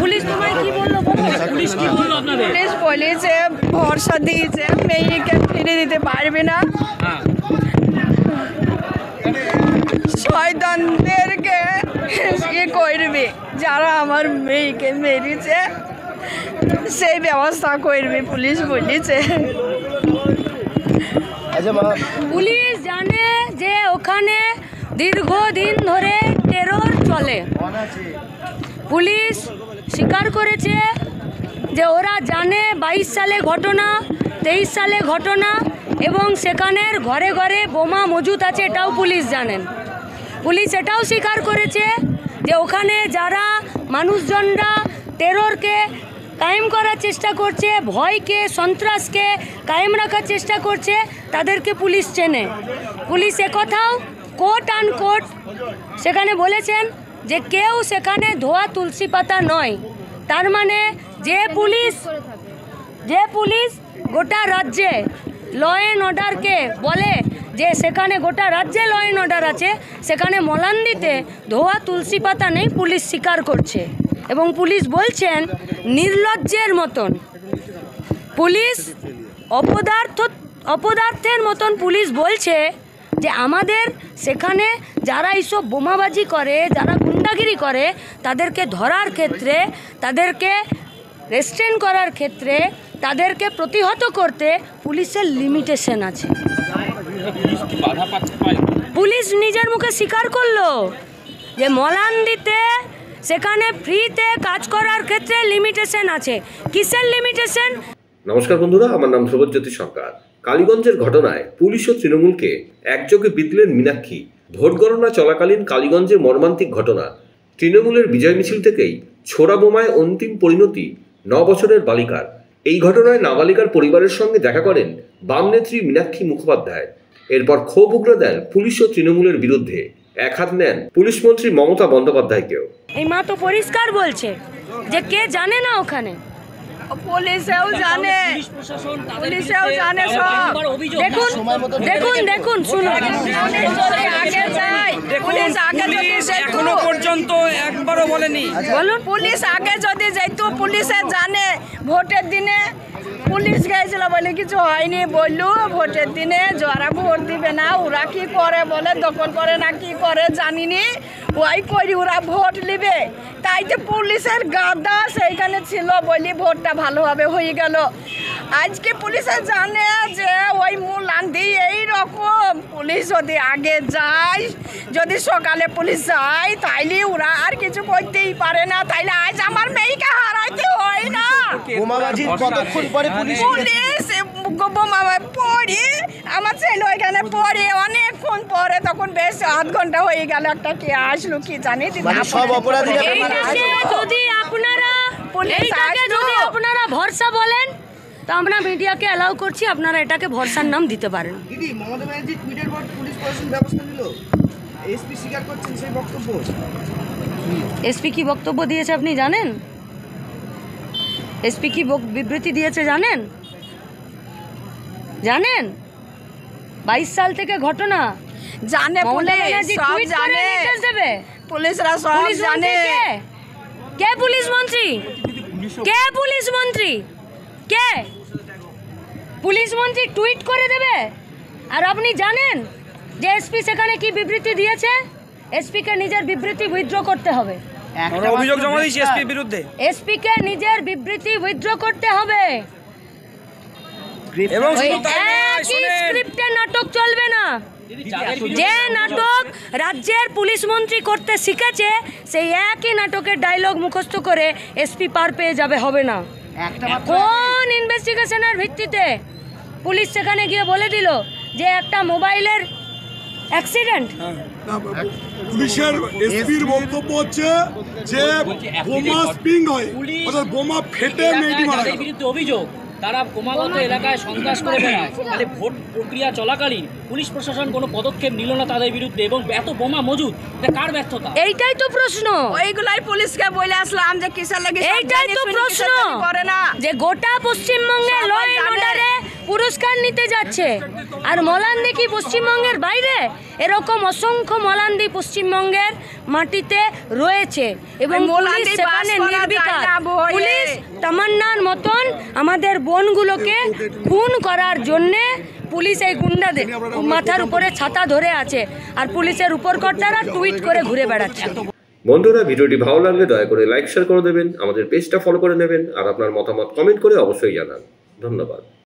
Police তোমায় কি বললো? পুলিশ কি বললো আপনাদের? পুলিশ বলেছে ভরসা দিয়েছে মেয়েকে ফিরে দিতে পারবে না, শয়তানদেরকে ইয়ে করবে, যারা আমার মেয়েকে মেরেছে সেই ব্যবস্থা করবে পুলিশ বলেছে। পুলিশ জানে যে ওখানে দীর্ঘদিন ধরে টেরর চলে। পুলিশ স্বীকার করেছে যে ওরা জানে 22 সালে ঘটনা, 23 সালে ঘটনা এবং সেখানের ঘরে ঘরে বোমা মজুত আছে, এটাও পুলিশ জানেন। পুলিশ এটাও স্বীকার করেছে যে ওখানে যারা মানুষজনরা টেররকে কায়েম করার চেষ্টা করছে, ভয়কে সন্ত্রাসকে কায়েম রাখার চেষ্টা করছে, তাদেরকে পুলিশ চেনে। পুলিশ একথাও কোট আনকোট সেখানে বলেছেন যে কেউ সেখানে ধোয়া তুলসী পাতা নয়। তার মানে যে পুলিশ গোটা রাজ্যে ল অ্যান্ড অর্ডারকে বলে যে সেখানে গোটা রাজ্যে ল অ্যান্ড অর্ডার আছে, সেখানে মলান্দিতে ধোয়া তুলসী পাতা নেই, পুলিশ স্বীকার করছে। এবং পুলিশ বলছেন নির্লজ্জের মতন, পুলিশ অপদার্থের মতন পুলিশ বলছে যে আমাদের সেখানে যারা এইসব বোমাবাজি করে, যারা গুন্ডাগিরি করে, তাদেরকে ধরার ক্ষেত্রে, তাদেরকে রেস্ট্রেন করার ক্ষেত্রে, তাদেরকে প্রতিহত করতে পুলিশের লিমিটেশন আছে। পুলিশ নিজের মুখে স্বীকার করলো যে মলান্দিতে সেখানে ফ্রিতে কাজ করার ক্ষেত্রে লিমিটেশন আছে। কিসের লিমিটেশন? নমস্কার বন্ধুরা, আমার নাম শুভজ্যোতি সরকার। কালীগঞ্জের ঘটনায় পুলিশ ও তৃণমূলকে একযোগে বিঁধলেন মীনাক্ষী। ভোট গণনা চলাকালীন কালীগঞ্জে মর্মান্তিক ঘটনা। তৃণমূলের বিজয় মিছিল থেকেই ছোড়া বোমায় অন্তিম পরিণতি 9 বছরের বালিকার। এই ঘটনায় নাবালিকার পরিবারের সঙ্গে দেখা করেন বাম নেত্রী মীনাক্ষী মুখোপাধ্যায়। এরপর ক্ষোভ উগরে দেন পুলিশ ও তৃণমূলের বিরুদ্ধে। এক হাত নেন পুলিশ মন্ত্রী মমতা বন্দ্যোপাধ্যায়কেও। এই মা তো পরিষ্কার বলছে যে কে জানে না ওখানে, পুলিশেও জানে, পুলিশেও জানে সব। দেখুন দেখুন দেখুন শুনুন, এখনো পর্যন্ত একবারও বলেনি। বলুন। পুলিশ আগে যদি যাইতো, পুলিশে জানে ভোটের দিনে পুলিশ গেছিল বলে কিছু হয়নি, বললু ভোটের দিনে যারা ভোট দিবে না ওরা কি করে বলে দখল করে না কি করে জানিনি, ওই করি ওরা ভোট নিবে। তাই যে পুলিশের গাদা সেইখানে ছিল বলি ভোটটা ভালোভাবে হয়ে গেল। আজকে পুলিশে জানে যে ওই মূলান্দি এইরকম, পুলিশ যদি আগে যায়, যদি সকালে পুলিশ যায় তাইলে ওরা আর কিছু করতেই পারে না। তাইলে আজ আমার মেয়েকে হারাইতে হয় না। কতক্ষণ পরে পুলিশ বোমা পড়ে আমার ছেলে ওইখানে পড়ে অনেকক্ষণ পরে, তখন বেশ আধ ঘন্টা হয়ে গেল, একটা কে আসলো কি জানি। সব অপরাধী যদি আপনারা ভরসা বলেন তো আমরা মিডিয়াকে অ্যালাউ করছি, আপনারা এটাকে ভরসার নাম দিতে পারেন। দিদি, মমতা ব্যানার্জি টুইটের পর পুলিশ প্রশাসন ব্যবস্থা নিল, এসপি স্বীকার করছেন সেই বক্তব্য। এসপি কি বক্তব্য দিয়েছে আপনি জানেন? এসপি কি বিবৃতি দিয়েছে জানেন? 22 সাল থেকে ঘটনা জানে, পুলিশ সব জানে, পুলিশরা সব জানে। কে পুলিশ মন্ত্রী? কে পুলিশ মন্ত্রী? কে পুলিশ মন্ত্রী টুইট করে দেবে? আর আপনি জানেন যে এসপি সেখানে কি বিবৃতি দিয়েছে? এসপিকে নিজের বিবৃতি উইথড্র করতে হবে। অভিযোগ জমা দিয়েছি এসপির বিরুদ্ধে। এসপিকে নিজের বিবৃতি উইথড্র করতে হবে এবং স্ক্রিপ্টে নাটক চলবে না। যে নাটক রাজ্যের পুলিশ মন্ত্রী করতে শিখেছে সেই একই নাটকের ডায়লগ মুখস্থ করে এসপি পার পেয়ে যাবে, হবে না। কোন ইনভেস্টিগেশনের ভিত্তিতে পুলিশ সেখানে গিয়ে বলে দিল যে একটা মোবাইলের অ্যাক্সিডেন্ট? পুলিশের এসপির বক্তব্য হচ্ছে যে বোমা স্প্রিং হয়, অর্থাৎ বোমা ফেটে মেয়েটি মারা গেল। বিরুদ্ধে অভিযোগ তারা ক্রমাগত এলাকায় সন্ত্রাস করে বেড়ায়, তাহলে ভোট প্রক্রিয়া চলাকালীন পুলিশ প্রশাসন কোনো পদক্ষেপ নিল না তাদের বিরুদ্ধে, এবং এত বোমা মজুদ, এটা কার ব্যর্থতা? এইটাই তো প্রশ্ন। ওইগুলাই পুলিশকে বলে আসলাম যে কিসের লাগে, এইটাই তো প্রশ্ন করে না যে গোটা পশ্চিমবঙ্গে ল অ্যান্ড অর্ডারে পুরস্কার নিতে যাচ্ছে, আর মলান্দি কি পশ্চিমবঙ্গের বাইরে? এরকম অসংখ্য মলান্দি পশ্চিমবঙ্গের মাটিতে রয়েছে এবং পুলিশ সেখানে নির্বিকার। তামান্নার মতন আমাদের বোনগুলোকে খুন করার জন্যে পুলিশ এই গুন্ডাদের মাথার উপরে ছাতা ধরে আছে, আর পুলিশের উপরকর্তারা টুইট করে ঘুরে বেড়াচ্ছে। বন্ধুরা, ভিডিওটি ভালো লাগলে দয়া করে লাইক শেয়ার করে দেবেন, আমাদের পেজটা ফলো করে নেবেন, আর আপনার মতামত কমেন্ট করে অবশ্যই জানান। ধন্যবাদ।